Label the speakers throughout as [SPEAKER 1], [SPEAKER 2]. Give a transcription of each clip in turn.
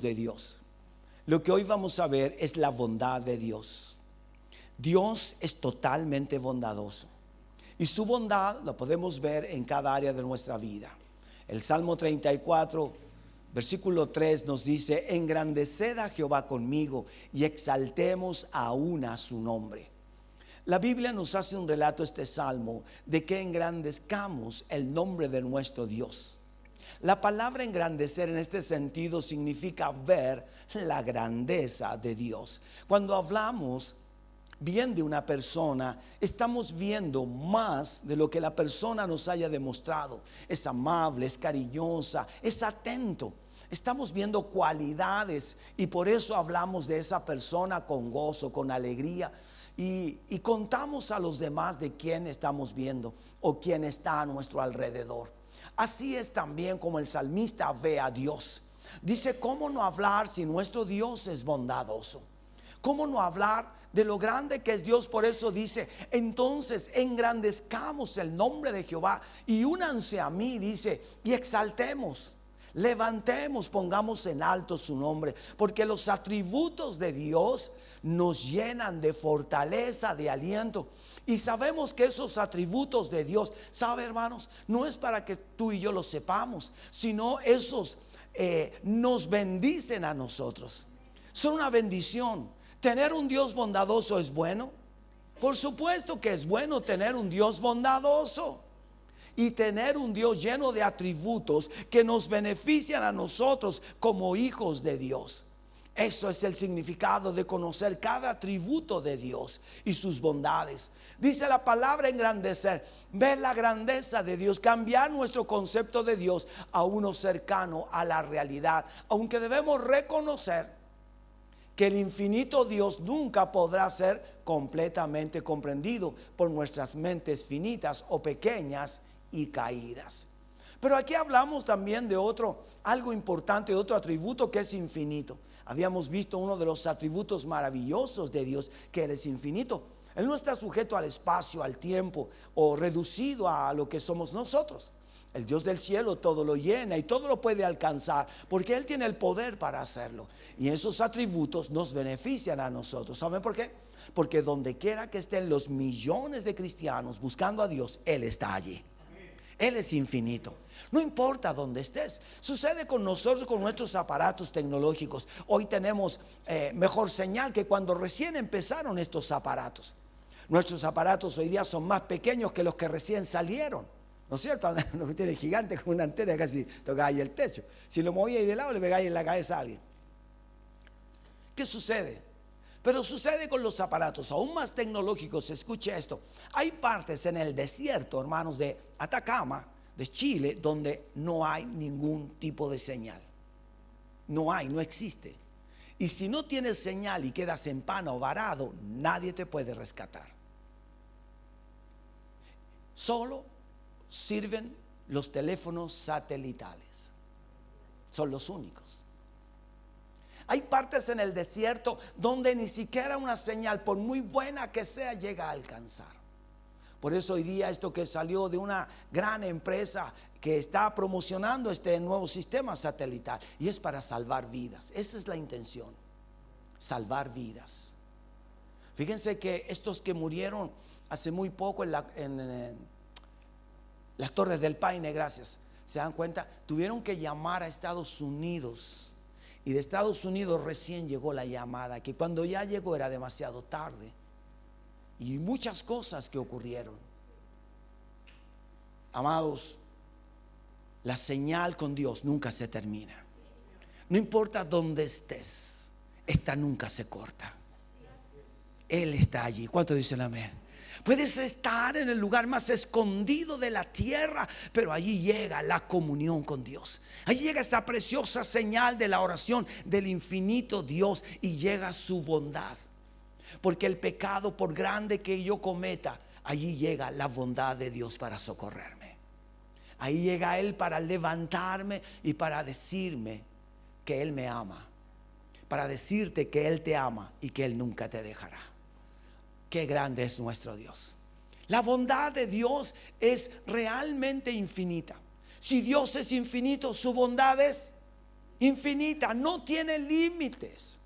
[SPEAKER 1] de Dios. Lo que hoy vamos a ver es la bondad de Dios. Dios es totalmente bondadoso y su bondad la podemos ver en cada área de nuestra vida. El Salmo 34, versículo 3 nos dice: engrandeced a Jehová conmigo y exaltemos aún a su nombre. La Biblia nos hace un relato, este salmo, de que engrandezcamos el nombre de nuestro Dios. La palabra engrandecer en este sentido significa ver la grandeza de Dios. Cuando hablamos bien de una persona, estamos viendo más de lo que la persona nos haya demostrado. Es amable, es cariñosa, es atento. Estamos viendo cualidades y por eso hablamos de esa persona con gozo, con alegría. Y contamos a los demás de quién estamos viendo o quién está a nuestro alrededor. Así es también como el salmista ve a Dios. Dice: ¿cómo no hablar si nuestro Dios es bondadoso? ¿Cómo no hablar de lo grande que es Dios? Por eso dice: entonces engrandezcamos el nombre de Jehová y únanse a mí, dice, y exaltemos, levantemos, pongamos en alto su nombre, porque los atributos de Dios nos llenan de fortaleza, de aliento. Y sabemos que esos atributos de Dios, ¿sabe, hermanos? No es para que tú y yo lo sepamos, sino esos nos bendicen a nosotros. Son una bendición. ¿Tener un Dios bondadoso es bueno? Por supuesto que es bueno tener un Dios bondadoso y tener un Dios lleno de atributos que nos benefician a nosotros como hijos de Dios. Eso es el significado de conocer cada atributo de Dios y sus bondades. Dice la palabra engrandecer, ver la grandeza de Dios, cambiar nuestro concepto de Dios a uno cercano a la realidad. Aunque debemos reconocer que el infinito Dios nunca podrá ser completamente comprendido por nuestras mentes finitas o pequeñas y caídas. Pero aquí hablamos también de algo importante, de otro atributo que es infinito. Habíamos visto uno de los atributos maravillosos de Dios, que Él es infinito. Él no está sujeto al espacio, al tiempo o reducido a lo que somos nosotros. El Dios del cielo todo lo llena y todo lo puede alcanzar, porque Él tiene el poder para hacerlo. Y esos atributos nos benefician a nosotros. ¿Saben por qué? Porque donde quiera que estén los millones de cristianos buscando a Dios, Él está allí. Él es infinito. No importa dónde estés. Sucede con nosotros, con nuestros aparatos tecnológicos. Hoy tenemos mejor señal que cuando recién empezaron estos aparatos. Nuestros aparatos hoy día son más pequeños que los que recién salieron, ¿no es cierto? Los que tienen gigantes con una antena casi toca ahí el techo. Si lo movíais de lado, le pegáis en la cabeza a alguien. ¿Qué sucede? Pero sucede con los aparatos aún más tecnológicos. Escuche esto: hay partes en el desierto, hermanos, de Atacama, de Chile, donde no hay ningún tipo de señal. No existe. Y si no tienes señal y quedas en pana o varado, nadie te puede rescatar. Solo sirven los teléfonos satelitales. Son los únicos. Hay partes en el desierto donde ni siquiera una señal, por muy buena que sea, llega a alcanzar. Por eso hoy día esto que salió de una gran empresa que está promocionando este nuevo sistema satelital, y es para salvar vidas. Esa es la intención, salvar vidas. Fíjense que estos que murieron hace muy poco en las Torres del Paine, gracias, se dan cuenta, tuvieron que llamar a Estados Unidos. Y de Estados Unidos recién llegó la llamada, que cuando ya llegó era demasiado tarde. Y muchas cosas que ocurrieron. Amados, la señal con Dios nunca se termina. No importa dónde estés, esta nunca se corta. Él está allí. ¿Cuánto dicen amén? Puedes estar en el lugar más escondido de la tierra, pero allí llega la comunión con Dios. Allí llega esa preciosa señal de la oración del infinito Dios y llega su bondad. Porque el pecado, por grande que yo cometa, allí llega la bondad de Dios para socorrerme. Ahí llega Él para levantarme y para decirme que Él me ama. Para decirte que Él te ama y que Él nunca te dejará. Qué grande es nuestro Dios. La bondad de Dios es realmente infinita. Si Dios es infinito, su bondad es infinita, no tiene límites.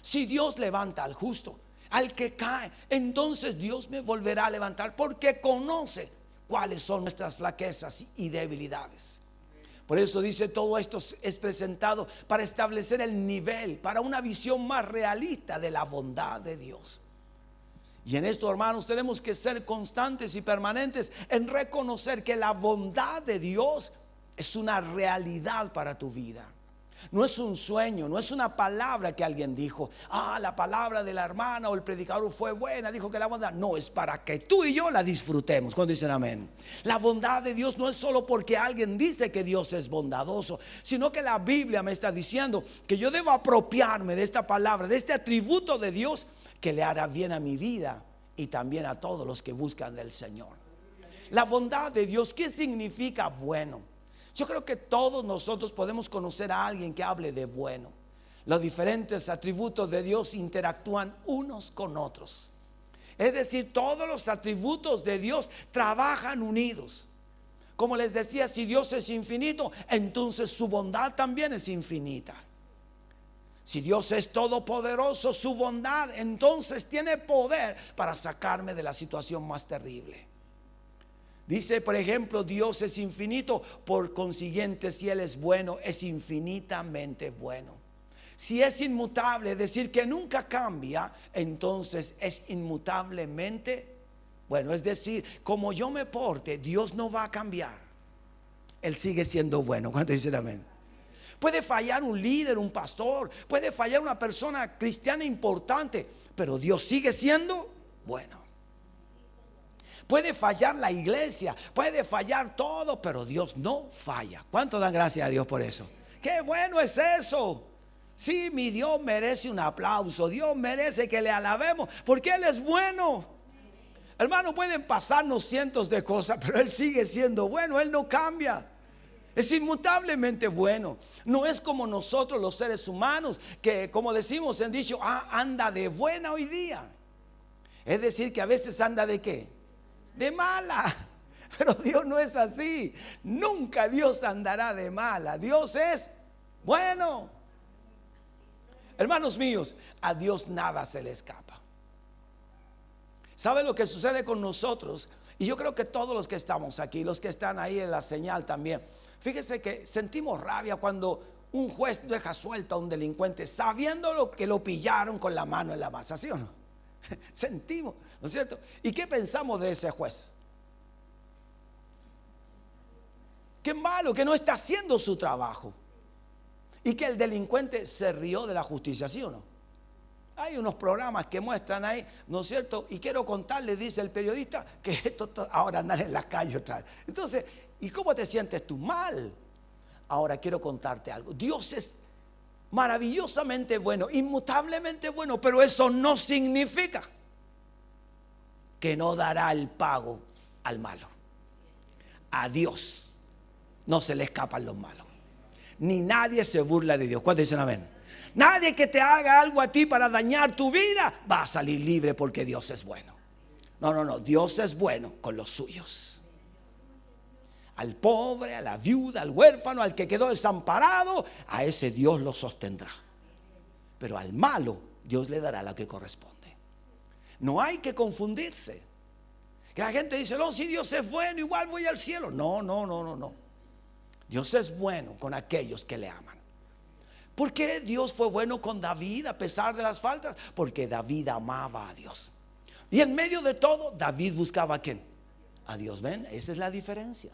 [SPEAKER 1] Si Dios levanta al justo, al que cae, entonces Dios me volverá a levantar, porque conoce cuáles son nuestras flaquezas y debilidades. Por eso dice, todo esto es presentado para establecer el nivel, para una visión más realista de la bondad de Dios. Y en esto, hermanos, tenemos que ser constantes y permanentes en reconocer que la bondad de Dios es una realidad para tu vida. No es un sueño, no es una palabra que alguien dijo. La palabra de la hermana o el predicador fue buena, dijo que la bondad. No, es para que tú y yo la disfrutemos. ¿Cuándo dicen amén? La bondad de Dios no es solo porque alguien dice que Dios es bondadoso, sino que la Biblia me está diciendo que yo debo apropiarme de esta palabra, de este atributo de Dios que le hará bien a mi vida y también a todos los que buscan del Señor. La bondad de Dios, ¿qué significa bueno? Yo creo que todos nosotros podemos conocer a alguien que hable de bueno. Los diferentes atributos de Dios interactúan unos con otros. Es decir, todos los atributos de Dios trabajan unidos. Como les decía, si Dios es infinito, entonces su bondad también es infinita. Si Dios es todopoderoso, su bondad entonces tiene poder para sacarme de la situación más terrible. Dice, por ejemplo, Dios es infinito, por consiguiente, si Él es bueno, es infinitamente bueno. Si es inmutable, es decir, que nunca cambia, entonces es inmutablemente bueno. Es decir, como yo me porte, Dios no va a cambiar. Él sigue siendo bueno. ¿Cuántos dicen amén? Puede fallar un líder, un pastor, puede fallar una persona cristiana importante, pero Dios sigue siendo bueno. Puede fallar la iglesia, puede fallar todo, pero Dios no falla. ¿Cuánto dan gracias a Dios por eso? ¡Qué bueno es eso! Sí, mi Dios merece un aplauso. Dios merece que le alabemos, porque Él es bueno. Hermano, pueden pasarnos cientos de cosas, pero Él sigue siendo bueno. Él no cambia. Es inmutablemente bueno. No es como nosotros los seres humanos, que como decimos en dicho, anda de buena hoy día. Es decir, que a veces anda de ¿qué? De mala. Pero Dios no es así. Nunca Dios andará de mala. Dios es bueno. Hermanos míos, a Dios nada se le escapa. ¿Sabe lo que sucede con nosotros? Y yo creo que todos los que estamos aquí, los que están ahí en la señal también, fíjese que sentimos rabia cuando un juez deja suelto a un delincuente sabiendo que lo pillaron con la mano en la masa, ¿sí o no? Sentimos, ¿no es cierto? ¿Y qué pensamos de ese juez? Qué malo, que no está haciendo su trabajo. Y que el delincuente se rió de la justicia, ¿sí o no? Hay unos programas que muestran ahí, ¿no es cierto? Y quiero contarle, dice el periodista, que esto ahora andar en la calle otra vez. Entonces, ¿y cómo te sientes tú? Mal. Ahora quiero contarte algo. Dios es maravillosamente bueno, inmutablemente bueno, pero eso no significa que no dará el pago al malo. A Dios no se le escapan los malos, ni nadie se burla de Dios. ¿Cuántos dicen amén? Nadie que te haga algo a ti para dañar tu vida va a salir libre, porque Dios es bueno. No, Dios es bueno con los suyos. Al pobre, a la viuda, al huérfano, al que quedó desamparado, a ese Dios lo sostendrá. Pero al malo Dios le dará lo que corresponde. No hay que confundirse. Que la gente dice, no, si Dios es bueno, igual voy al cielo. No. Dios es bueno con aquellos que le aman. ¿Por qué Dios fue bueno con David a pesar de las faltas? Porque David amaba a Dios. Y en medio de todo, David buscaba ¿a quién? A Dios. ¿Ven? Esa es la diferencia.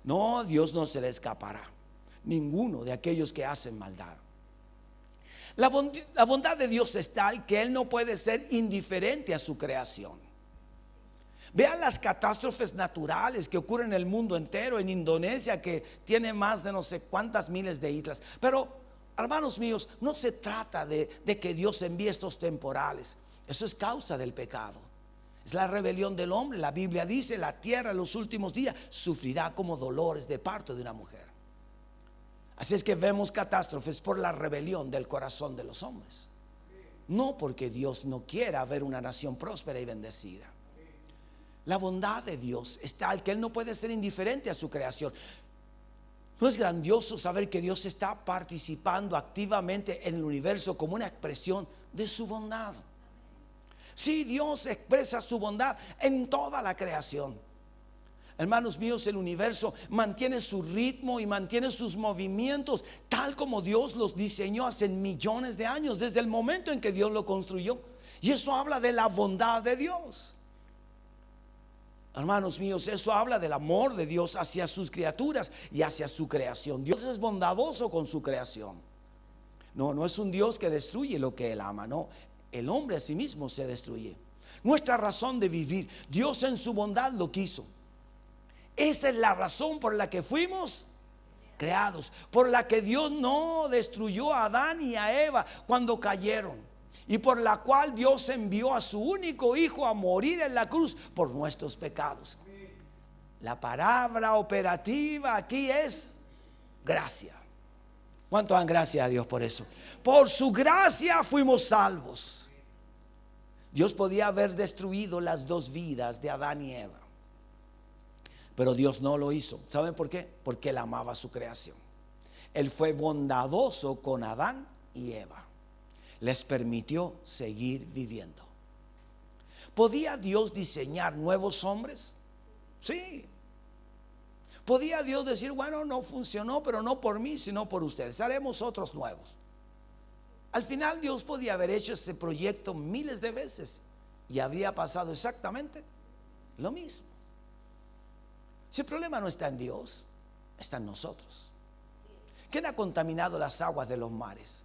[SPEAKER 1] No, Dios no se le escapará ninguno de aquellos que hacen maldad. La bondad de Dios es tal que Él no puede ser indiferente a su creación. Vean las catástrofes naturales que ocurren en el mundo entero, en Indonesia, que tiene más de no sé cuántas miles de islas. Pero, hermanos míos, no se trata de que Dios envíe estos temporales. Eso es causa del pecado. Es la rebelión del hombre. La Biblia dice, la tierra en los últimos días sufrirá como dolores de parto de una mujer. Así es que vemos catástrofes por la rebelión del corazón de los hombres. No porque Dios no quiera ver una nación próspera y bendecida. La bondad de Dios es tal que Él no puede ser indiferente a su creación. ¿No es grandioso saber que Dios está participando activamente en el universo como una expresión de su bondad? Sí, Dios expresa su bondad en toda la creación. Hermanos míos, el universo mantiene su ritmo y mantiene sus movimientos tal como Dios los diseñó hace millones de años, desde el momento en que Dios lo construyó. Y eso habla de la bondad de Dios. Hermanos míos, eso habla del amor de Dios hacia sus criaturas y hacia su creación. Dios es bondadoso con su creación. No es un Dios que destruye lo que Él ama, no. El hombre a sí mismo se destruye. Nuestra razón de vivir, Dios en su bondad lo quiso. Esa es la razón por la que fuimos creados, por la que Dios no destruyó a Adán y a Eva cuando cayeron, y por la cual Dios envió a su único hijo a morir en la cruz por nuestros pecados. La palabra operativa aquí es gracia. ¿Cuánto dan gracias a Dios por eso? Por su gracia fuimos salvos. Dios podía haber destruido las dos vidas de Adán y Eva, pero Dios no lo hizo. ¿Saben por qué? Porque Él amaba su creación. Él fue bondadoso con Adán y Eva. Les permitió seguir viviendo. ¿Podía Dios diseñar nuevos hombres? Sí. ¿Podía Dios decir, bueno, no funcionó, pero no por mí, sino por ustedes, haremos otros nuevos? Al final Dios podía haber hecho ese proyecto miles de veces y habría pasado exactamente lo mismo. Si el problema no está en Dios, está en nosotros. ¿Quién ha contaminado las aguas de los mares?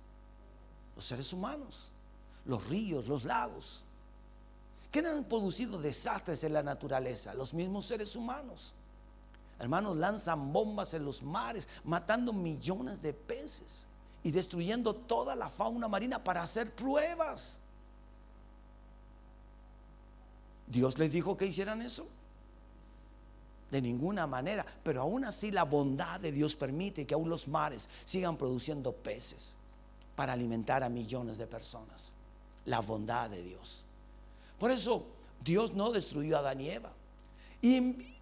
[SPEAKER 1] Los seres humanos, los ríos, los lagos. ¿Quién han producido desastres en la naturaleza? Los mismos seres humanos. Hermanos, lanzan bombas en los mares, matando millones de peces y destruyendo toda la fauna marina para hacer pruebas. ¿Dios les dijo que hicieran eso? De ninguna manera. Pero aún así la bondad de Dios permite que aún los mares sigan produciendo peces para alimentar a millones de personas. La bondad de Dios. Por eso Dios no destruyó a Adán y Eva, y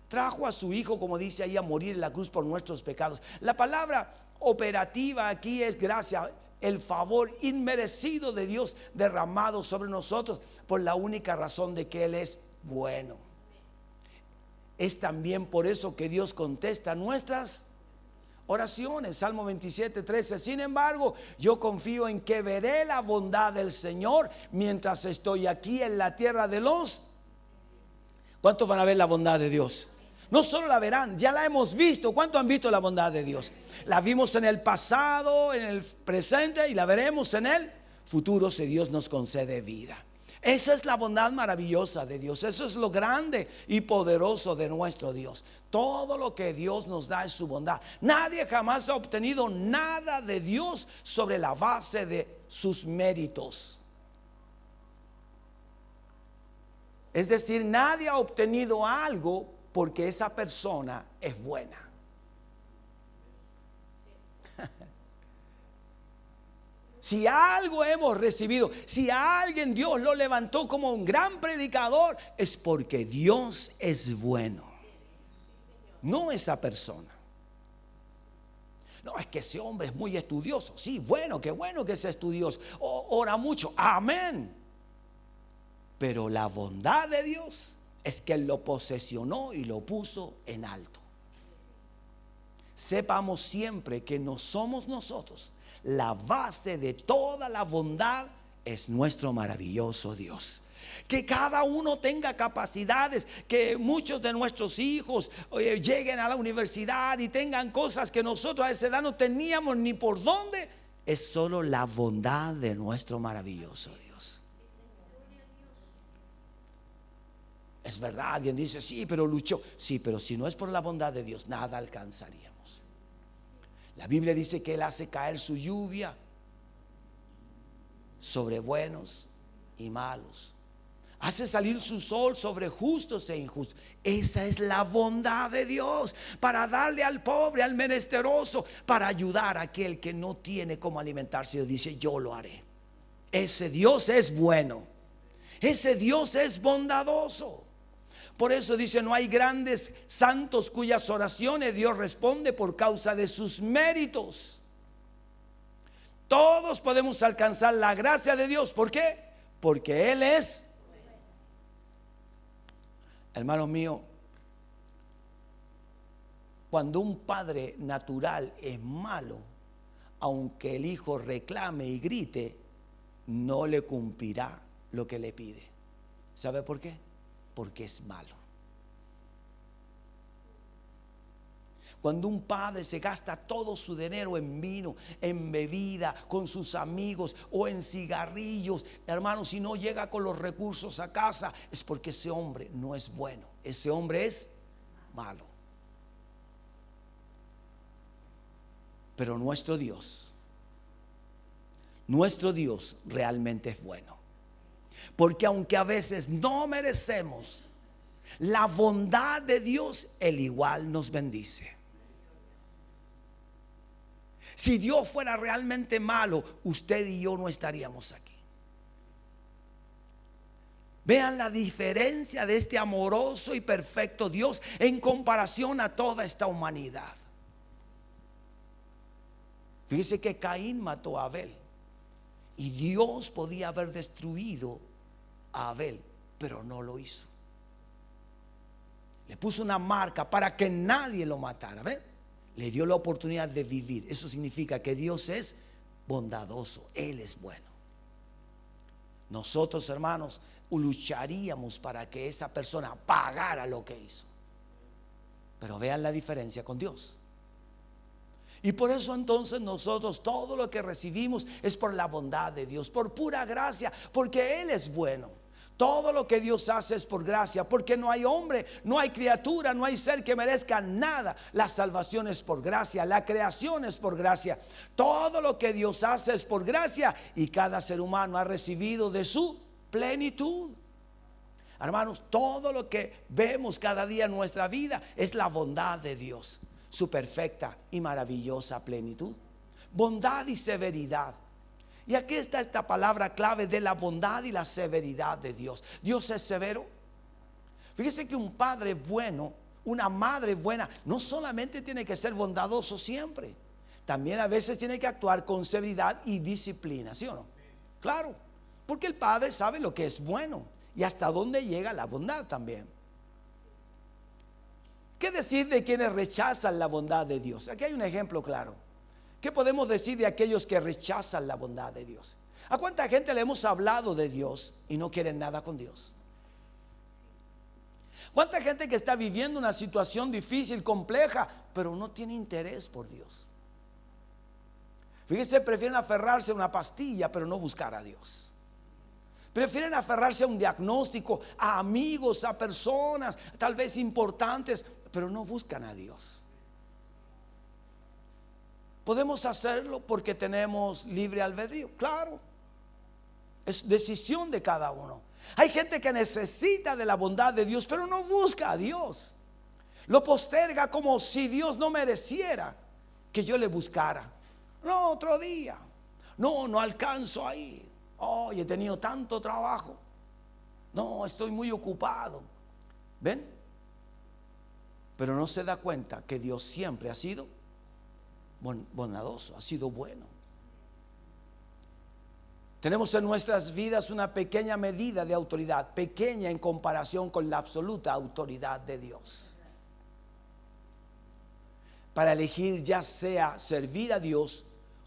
[SPEAKER 1] trajo a su hijo, como dice ahí, a morir en la cruz por nuestros pecados. La palabra operativa aquí es gracia, el favor inmerecido de Dios derramado sobre nosotros por la única razón de que Él es bueno. Es también por eso que Dios contesta nuestras oraciones. Salmo 27:13. Sin embargo, yo confío en que veré la bondad del Señor mientras estoy aquí en la tierra de los. ¿Cuántos van a ver la bondad de Dios? No solo la verán, ya la hemos visto. ¿Cuántos han visto la bondad de Dios? La vimos en el pasado, en el presente, y la veremos en el futuro si Dios nos concede vida. Esa es la bondad maravillosa de Dios. Eso es lo grande y poderoso de nuestro Dios. Todo lo que Dios nos da es su bondad. Nadie jamás ha obtenido nada de Dios sobre la base de sus méritos. Es decir, nadie ha obtenido algo porque esa persona es buena. Si algo hemos recibido, si a alguien Dios lo levantó como un gran predicador, es porque Dios es bueno, no esa persona. No, es que ese hombre es muy estudioso. Sí, bueno que es estudioso, ora mucho, amén. Pero la bondad de Dios es que Él lo posesionó y lo puso en alto. Sepamos siempre que no somos nosotros. La base de toda la bondad es nuestro maravilloso Dios. Que cada uno tenga capacidades, que muchos de nuestros hijos lleguen a la universidad y tengan cosas que nosotros a esa edad no teníamos ni por dónde. Es solo la bondad de nuestro maravilloso Dios. Es verdad, alguien dice, sí, pero luchó. Sí, pero si no es por la bondad de Dios, nada alcanzaríamos. La Biblia dice que Él hace caer su lluvia sobre buenos y malos. Hace salir su sol sobre justos e injustos. Esa es la bondad de Dios, para darle al pobre, al menesteroso, para ayudar a aquel que no tiene cómo alimentarse. Dios dice, yo lo haré. Ese Dios es bueno. Ese Dios es bondadoso. Por eso dice, no hay grandes santos cuyas oraciones Dios responde por causa de sus méritos. Todos podemos alcanzar la gracia de Dios. ¿Por qué? Porque Él es. Hermanos míos, cuando un padre natural es malo, aunque el hijo reclame y grite, no le cumplirá lo que le pide. ¿Sabe por qué? Porque es malo. Cuando un padre se gasta todo su dinero en vino, en bebida, con sus amigos o en cigarrillos, hermanos, si no llega con los recursos a casa, es porque ese hombre no es bueno. Ese hombre es malo. Pero nuestro Dios realmente es bueno. Porque aunque a veces no merecemos la bondad de Dios, Él igual nos bendice. Si Dios fuera realmente malo, usted y yo no estaríamos aquí. Vean la diferencia de este amoroso y perfecto Dios en comparación a toda esta humanidad. Fíjese que Caín mató a Abel y Dios podía haber destruido a Abel, pero no lo hizo. Le puso una marca para que nadie lo matara. ¿Ven? Le dio la oportunidad de vivir. Eso significa que Dios es bondadoso. Él es bueno. Nosotros, hermanos, lucharíamos para que esa persona pagara lo que hizo. Pero vean la diferencia con Dios. Y por eso entonces nosotros todo lo que recibimos es por la bondad de Dios, por pura gracia, porque Él es bueno. Todo lo que Dios hace es por gracia, porque no hay hombre, no hay criatura, no hay ser que merezca nada. La salvación es por gracia, la creación es por gracia. Todo lo que Dios hace es por gracia y cada ser humano ha recibido de su plenitud. Hermanos, todo lo que vemos cada día en nuestra vida es la bondad de Dios, su perfecta y maravillosa plenitud. Bondad y severidad. Y aquí está esta palabra clave de la bondad y la severidad de Dios. Dios es severo. Fíjese que un padre bueno, una madre buena, no solamente tiene que ser bondadoso siempre, también a veces tiene que actuar con severidad y disciplina, ¿sí o no? Claro, porque el padre sabe lo que es bueno y hasta dónde llega la bondad también. ¿Qué decir de quienes rechazan la bondad de Dios? Aquí hay un ejemplo claro. ¿Qué podemos decir de aquellos que rechazan la bondad de Dios? ¿A cuánta gente le hemos hablado de Dios y no quieren nada con Dios? ¿Cuánta gente que está viviendo una situación difícil, compleja, pero no tiene interés por Dios? Fíjese, prefieren aferrarse a una pastilla, pero no buscar a Dios. Prefieren aferrarse a un diagnóstico, a amigos, a personas tal vez importantes, pero no buscan a Dios. ¿Podemos hacerlo porque tenemos libre albedrío? Claro, es decisión de cada uno. Hay gente que necesita de la bondad de Dios, pero no busca a Dios. Lo posterga como si Dios no mereciera que yo le buscara. No, otro día. No alcanzo ahí. Oh, he tenido tanto trabajo. No, estoy muy ocupado. ¿Ven? Pero no se da cuenta que Dios siempre ha sido bondadoso, ha sido bueno. Tenemos en nuestras vidas una pequeña medida de autoridad, pequeña en comparación con la absoluta autoridad de Dios, para elegir ya sea servir a Dios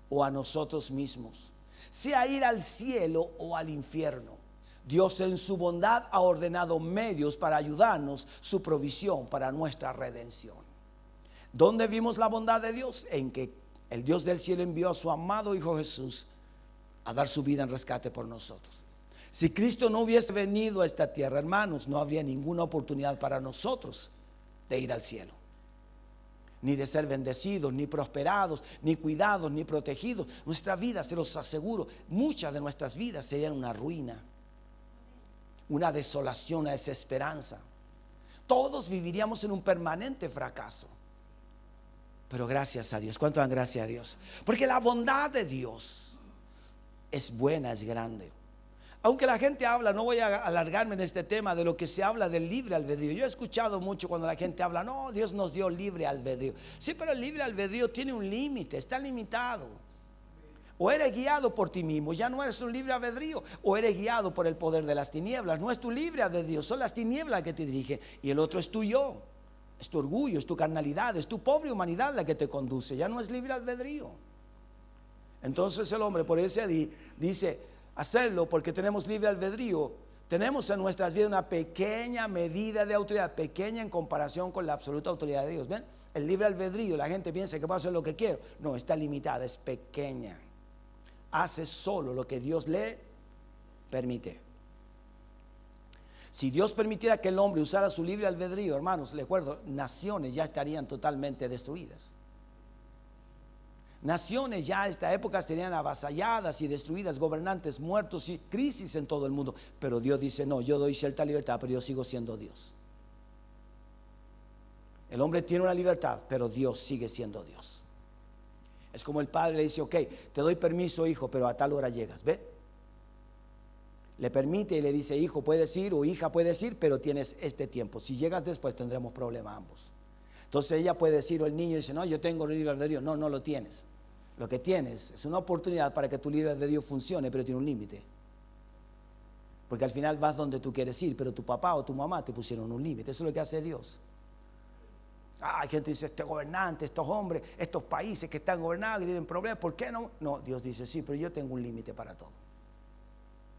[SPEAKER 1] o a nosotros mismos, sea ir al cielo o al infierno. Dios en su bondad ha ordenado medios para ayudarnos, su provisión para nuestra redención. ¿Dónde vimos la bondad de Dios? En que el Dios del cielo envió a su amado Hijo Jesús a dar su vida en rescate por nosotros. Si Cristo no hubiese venido a esta tierra, hermanos, no habría ninguna oportunidad para nosotros de ir al cielo, ni de ser bendecidos, ni prosperados, ni cuidados, ni protegidos. Nuestra vida, se los aseguro, muchas de nuestras vidas serían una ruina, una desolación, una desesperanza. Todos viviríamos en un permanente fracaso. Pero gracias a Dios. ¿Cuánto dan gracias a Dios? Porque la bondad de Dios es buena, es grande. Aunque la gente habla, no voy a alargarme en este tema de lo que se habla del libre albedrío. Yo he escuchado mucho cuando la gente habla, no, Dios nos dio libre albedrío. Sí, pero el libre albedrío tiene un límite, está limitado. O eres guiado por ti mismo, ya no eres un libre albedrío, o eres guiado por el poder de las tinieblas. No es tu libre albedrío, son las tinieblas que te dirigen, y el otro es tu yo, es tu orgullo, es tu carnalidad, es tu pobre humanidad la que te conduce. Ya no es libre albedrío. Entonces el hombre por ese dice, hacerlo porque tenemos libre albedrío, tenemos en nuestras vidas una pequeña medida de autoridad, pequeña en comparación con la absoluta autoridad de Dios. ¿Ven? El libre albedrío, la gente piensa que puedo hacer lo que quiero. No, está limitada, es pequeña. Hace solo lo que Dios le permite. Si Dios permitiera que el hombre usara su libre albedrío, hermanos, les recuerdo, naciones ya estarían totalmente destruidas. Naciones ya en esta época estarían avasalladas y destruidas, gobernantes muertos y crisis en todo el mundo. Pero Dios dice, no, yo doy cierta libertad, pero yo sigo siendo Dios. El hombre tiene una libertad, pero Dios sigue siendo Dios. Es como el padre le dice, ok, te doy permiso, hijo, pero a tal hora llegas, ¿ve? Le permite y le dice, hijo puedes ir o hija puedes ir, pero tienes este tiempo. Si llegas después tendremos problemas ambos. Entonces ella puede decir, o el niño dice, no, yo tengo libre albedrío. No, no lo tienes. Lo que tienes es una oportunidad para que tu libre albedrío funcione, pero tiene un límite. Porque al final vas donde tú quieres ir, pero tu papá o tu mamá te pusieron un límite. Eso es lo que hace Dios. Hay gente que dice, este gobernante, estos hombres, estos países que están gobernados y tienen problemas, ¿por qué no? No, Dios dice, sí, pero yo tengo un límite para todo.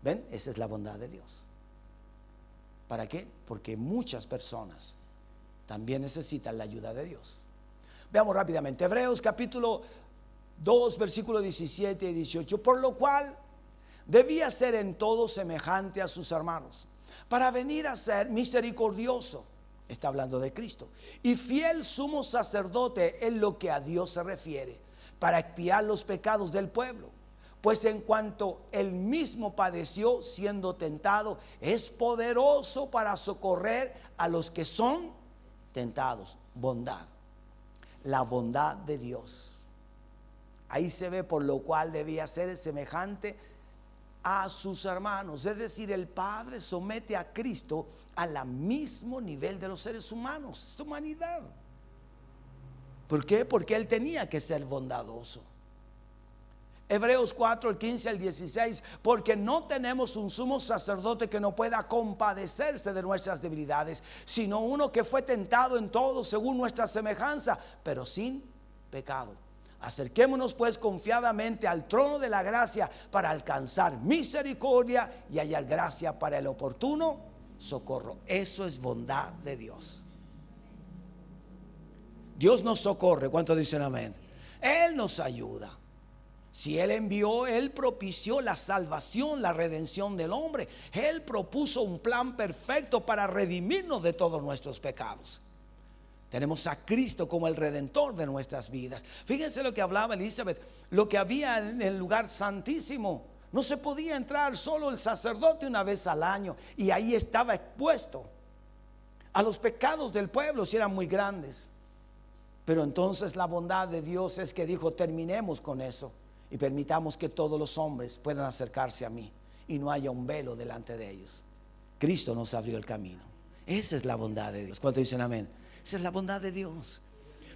[SPEAKER 1] ¿Ven? Esa es la bondad de Dios. ¿Para qué? Porque muchas personas también necesitan la ayuda de Dios. Veamos rápidamente, Hebreos capítulo 2, versículos 17 y 18. Por lo cual debía ser en todo semejante a sus hermanos, para venir a ser misericordioso, está hablando de Cristo, y fiel sumo sacerdote en lo que a Dios se refiere, para expiar los pecados del pueblo. Pues en cuanto él mismo padeció siendo tentado, es poderoso para socorrer a los que son tentados. Bondad, la bondad de Dios. Ahí se ve por lo cual debía ser semejante a sus hermanos. Es decir, el Padre somete a Cristo al mismo nivel de los seres humanos, es humanidad. ¿Por qué? Porque Él tenía que ser bondadoso. Hebreos 4, el 15 al 16, porque no tenemos un sumo sacerdote que no pueda compadecerse de nuestras debilidades, sino uno que fue tentado en todo según nuestra semejanza, pero sin pecado. Acerquémonos pues confiadamente al trono de la gracia para alcanzar misericordia y hallar gracia para el oportuno socorro. Eso es bondad de Dios. Dios nos socorre. ¿Cuántos dicen amén? Él nos ayuda. Si Él envió, Él propició la salvación, la redención del hombre. Él propuso un plan perfecto para redimirnos de todos nuestros pecados. Tenemos a Cristo como el redentor de nuestras vidas. Fíjense lo que hablaba Elizabeth, lo que había en el lugar santísimo. No se podía entrar, solo el sacerdote una vez al año, y ahí estaba expuesto a los pecados del pueblo si eran muy grandes. Pero entonces la bondad de Dios es que dijo, terminemos con eso y permitamos que todos los hombres puedan acercarse a mí y no haya un velo delante de ellos. Cristo nos abrió el camino. Esa es la bondad de Dios. ¿Cuántos dicen amén? Esa es la bondad de Dios.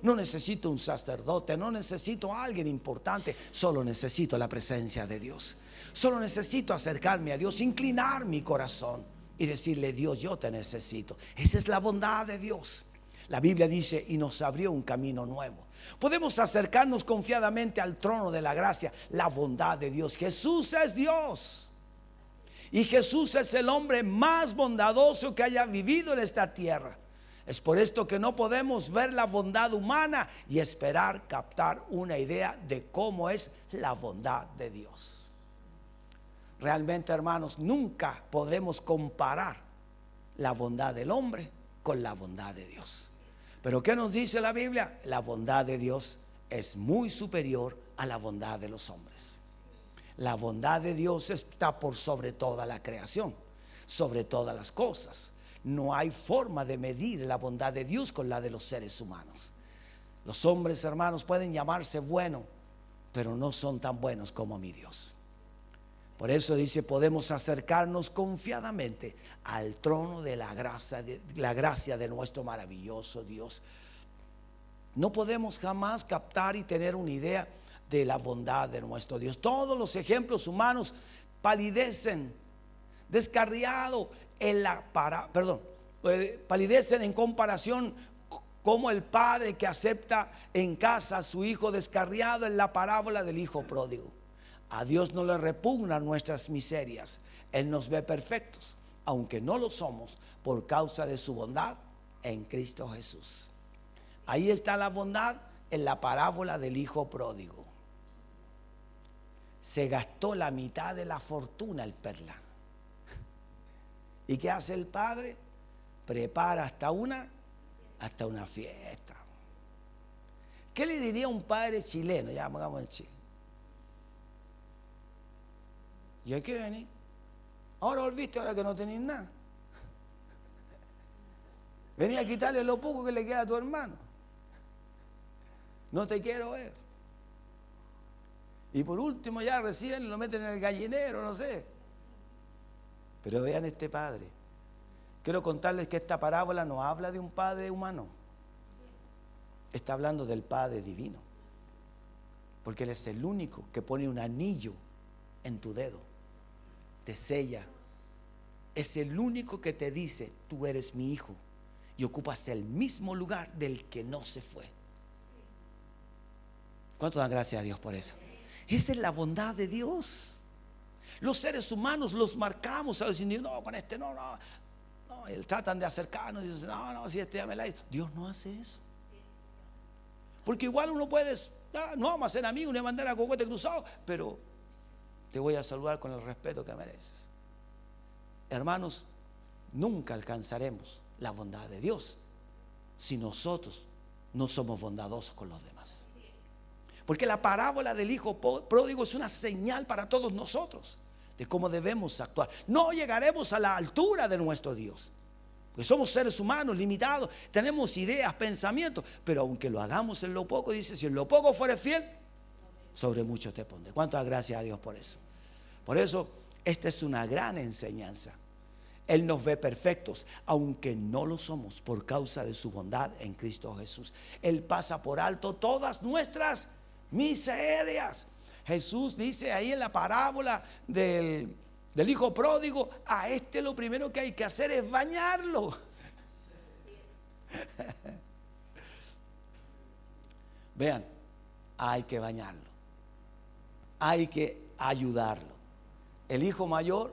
[SPEAKER 1] No necesito un sacerdote, no necesito a alguien importante, solo necesito la presencia de Dios. Solo necesito acercarme a Dios, inclinar mi corazón y decirle, Dios, yo te necesito. Esa es la bondad de Dios. La Biblia dice, y nos abrió un camino nuevo. Podemos acercarnos confiadamente al trono de la gracia, la bondad de Dios. Jesús es Dios. Y Jesús es el hombre más bondadoso que haya vivido en esta tierra. Es por esto que no podemos ver la bondad humana y esperar captar una idea de cómo es la bondad de Dios. Realmente, hermanos, nunca podremos comparar la bondad del hombre con la bondad de Dios. Pero ¿qué nos dice la Biblia? La bondad de Dios es muy superior a la bondad de los hombres. La bondad de Dios está por sobre toda la creación, sobre todas las cosas. No hay forma de medir la bondad de Dios con la de los seres humanos. Los hombres, hermanos, pueden llamarse buenos, pero no son tan buenos como mi Dios. Por eso dice, podemos acercarnos confiadamente al trono de la gracia de nuestro maravilloso Dios. No podemos jamás captar y tener una idea de la bondad de nuestro Dios. Todos los ejemplos humanos palidecen, descarriado palidecen en comparación como el padre que acepta en casa a su hijo descarriado en la parábola del hijo pródigo. A Dios no le repugnan nuestras miserias. Él nos ve perfectos, aunque no lo somos, por causa de su bondad en Cristo Jesús. Ahí está la bondad en la parábola del hijo pródigo. Se gastó la mitad de la fortuna el perla. ¿Y qué hace el padre? Prepara hasta una fiesta. ¿Qué le diría un padre chileno? Ya pongamos en Chile. ¿Y hay que venir? Ahora volviste, ahora que no tenéis nada. Vení a quitarle lo poco que le queda a tu hermano. No te quiero ver. Y por último ya reciben y lo meten en el gallinero, no sé. Pero vean este padre. Quiero contarles que esta parábola no habla de un padre humano. Está hablando del Padre divino. Porque Él es el único que pone un anillo en tu dedo. Te sella. Es el único que te dice, tú eres mi hijo. Y ocupas el mismo lugar del que no se fue. ¿Cuánto dan gracias a Dios por eso? Esa es la bondad de Dios. Los seres humanos los marcamos a decir, no, con este no. Tratan de acercarnos y dicen, no, si este ya me la hizo. Dios no hace eso. Porque igual uno puede, no vamos a ser amigos ni mandar a cocote cruzado, pero te voy a saludar con el respeto que mereces. Hermanos, nunca alcanzaremos la bondad de Dios si nosotros no somos bondadosos con los demás. Porque la parábola del hijo pródigo es una señal para todos nosotros de cómo debemos actuar. No llegaremos a la altura de nuestro Dios, porque somos seres humanos limitados, tenemos ideas, pensamientos, pero aunque lo hagamos en lo poco, dice, si en lo poco fueres fiel, sobre mucho te pondré. ¿Cuántas gracias a Dios por eso? Por eso, esta es una gran enseñanza. Él nos ve perfectos, aunque no lo somos, por causa de su bondad en Cristo Jesús. Él pasa por alto todas nuestras miserias. Jesús dice ahí en la parábola del hijo pródigo, a este lo primero que hay que hacer es bañarlo. Vean, hay que bañarlo, hay que ayudarlo. El hijo mayor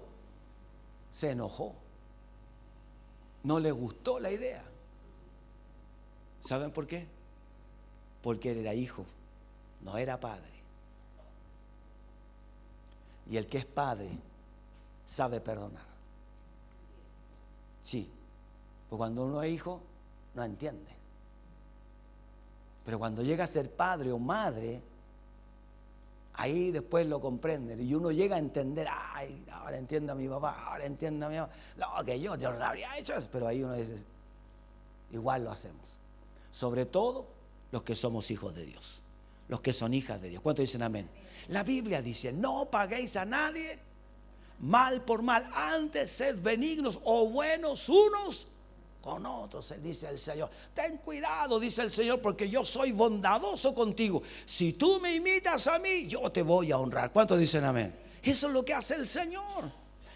[SPEAKER 1] se enojó, no le gustó la idea. ¿Saben por qué? Porque él era hijo, no era padre. Y el que es padre sabe perdonar. Sí, pues cuando uno es hijo no entiende. Pero cuando llega a ser padre o madre, ahí después lo comprenden. Y uno llega a entender, ay, ahora entiendo a mi papá, ahora entiendo a mi mamá. No, que yo no lo habría hecho eso. Pero ahí uno dice, igual lo hacemos. Sobre todo los que somos hijos de Dios, los que son hijas de Dios. ¿Cuántos dicen amén? La Biblia dice, no paguéis a nadie mal por mal, antes sed benignos o buenos unos con otros, dice el Señor. Ten cuidado, dice el Señor, porque yo soy bondadoso contigo. Si tú me imitas a mí, yo te voy a honrar. ¿Cuántos dicen amén? Eso es lo que hace el Señor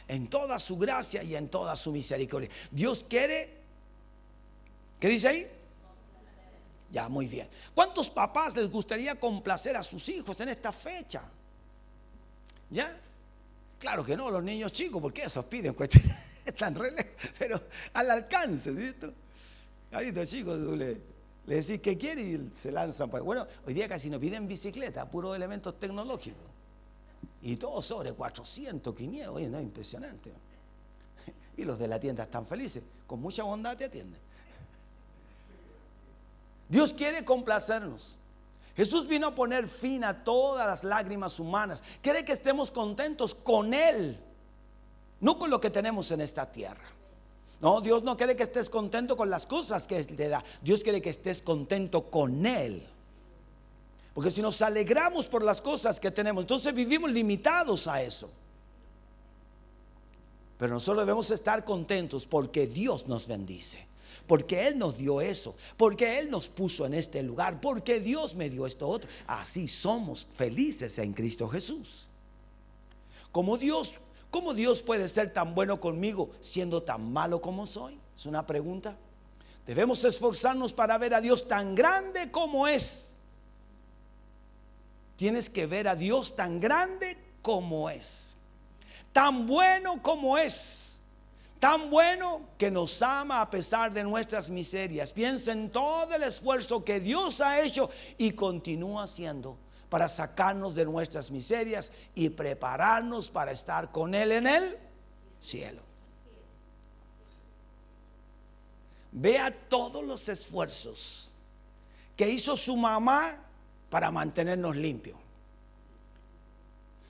[SPEAKER 1] en toda su gracia y en toda su misericordia. Dios quiere, ¿qué dice ahí? Ya, muy bien. ¿Cuántos papás les gustaría complacer a sus hijos en esta fecha? ¿Ya? Claro que no, los niños chicos, porque esos piden cuestiones tan pero al alcance, ¿cierto? Ahorita chicos, tú le decís que quiere y se lanzan. Bueno, hoy día casi no piden bicicleta, puros elementos tecnológicos. Y todo sobre 400, 500, oye, no, es impresionante. Y los de la tienda están felices, con mucha bondad te atienden. Dios quiere complacernos. Jesús vino a poner fin a todas las lágrimas humanas. Quiere que estemos contentos con Él, no con lo que tenemos en esta tierra. No, Dios no quiere que estés contento con las cosas que Él te da. Dios quiere que estés contento con Él. Porque si nos alegramos por las cosas que tenemos, entonces vivimos limitados a eso. Pero nosotros debemos estar contentos porque Dios nos bendice, porque Él nos dio eso, porque Él nos puso en este lugar, porque Dios me dio esto otro. Así somos felices en Cristo Jesús. ¿Cómo Dios puede ser tan bueno conmigo siendo tan malo como soy? Es una pregunta. Debemos esforzarnos para ver a Dios tan grande como es. Tienes que ver a Dios tan grande como es, tan bueno como es, tan bueno que nos ama a pesar de nuestras miserias. Piensa en todo el esfuerzo que Dios ha hecho y continúa haciendo para sacarnos de nuestras miserias y prepararnos para estar con Él en el cielo. Vea todos los esfuerzos que hizo su mamá para mantenernos limpios,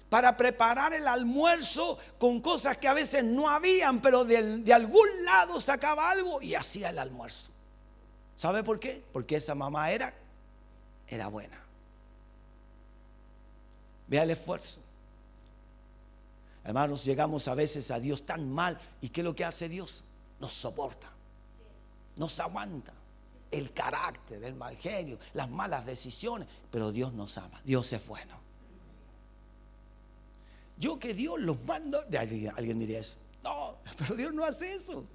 [SPEAKER 1] para preparar el almuerzo con cosas que a veces no habían, pero de algún lado sacaba algo y hacía el almuerzo. ¿Sabe por qué? Porque esa mamá era buena. Vea el esfuerzo. Hermanos, llegamos a veces a Dios tan mal. ¿Y qué es lo que hace Dios? Nos soporta, nos aguanta el carácter, el mal genio, las malas decisiones. Pero Dios nos ama, Dios es bueno. Yo que Dios los mando. Alguien diría eso. No, pero Dios no hace eso.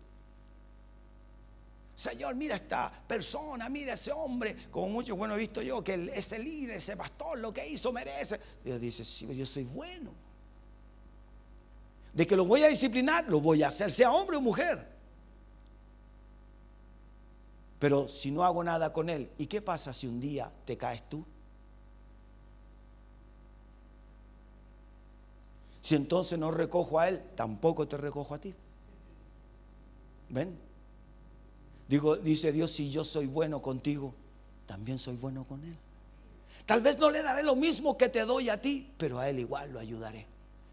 [SPEAKER 1] Señor, mira esta persona, mira ese hombre, como muchos, bueno, he visto yo que ese líder, ese pastor, lo que hizo merece. Dios dice, sí, yo soy bueno. De que lo voy a disciplinar, lo voy a hacer, sea hombre o mujer. Pero si no hago nada con él, ¿y qué pasa si un día te caes tú? Si entonces no recojo a él, tampoco te recojo a ti. ¿Ven? Dice Dios, si yo soy bueno contigo, también soy bueno con él. Tal vez no le daré lo mismo que te doy a ti, pero a él igual lo ayudaré,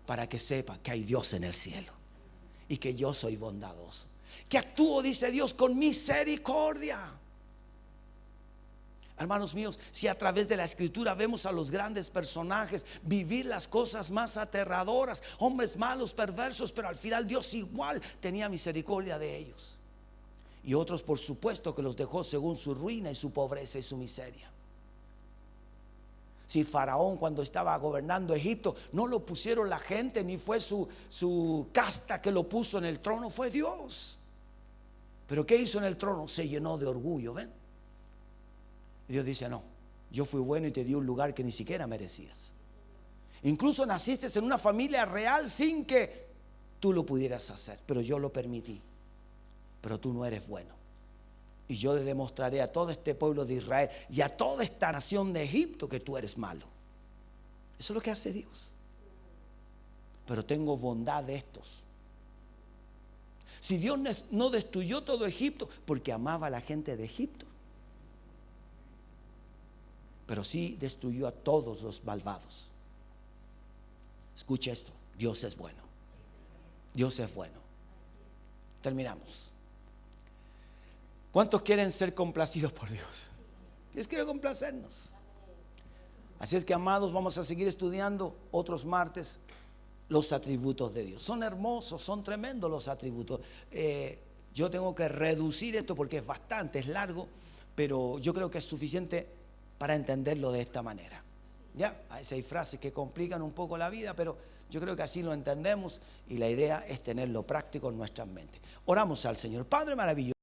[SPEAKER 1] para que sepa que hay Dios en el cielo y que yo soy bondadoso, que actúo, dice Dios, con misericordia. Hermanos míos, si a través de la escritura vemos a los grandes personajes vivir las cosas más aterradoras, hombres malos, perversos, pero al final Dios igual tenía misericordia de ellos. Y otros, por supuesto, que los dejó según su ruina y su pobreza y su miseria. Si Faraón, cuando estaba gobernando Egipto, no lo pusieron la gente, ni fue su casta que lo puso en el trono, fue Dios. Pero ¿qué hizo en el trono? Se llenó de orgullo, ¿ven? Y Dios dice, no, yo fui bueno y te di un lugar que ni siquiera merecías. Incluso naciste en una familia real sin que tú lo pudieras hacer, pero yo lo permití. Pero tú no eres bueno. Y yo le demostraré a todo este pueblo de Israel y a toda esta nación de Egipto que tú eres malo. Eso es lo que hace Dios. Pero tengo bondad de estos. Si Dios no destruyó todo Egipto, porque amaba a la gente de Egipto, pero sí destruyó a todos los malvados. Escucha esto, Dios es bueno. Dios es bueno. Terminamos. ¿Cuántos quieren ser complacidos por Dios? Dios quiere complacernos. Así es que, amados, vamos a seguir estudiando otros martes los atributos de Dios. Son hermosos, son tremendos los atributos. Yo tengo que reducir esto porque es bastante, es largo, pero yo creo que es suficiente para entenderlo de esta manera. Ya, a veces hay frases que complican un poco la vida, pero yo creo que así lo entendemos y la idea es tenerlo práctico en nuestras mentes. Oramos al Señor. Padre maravilloso.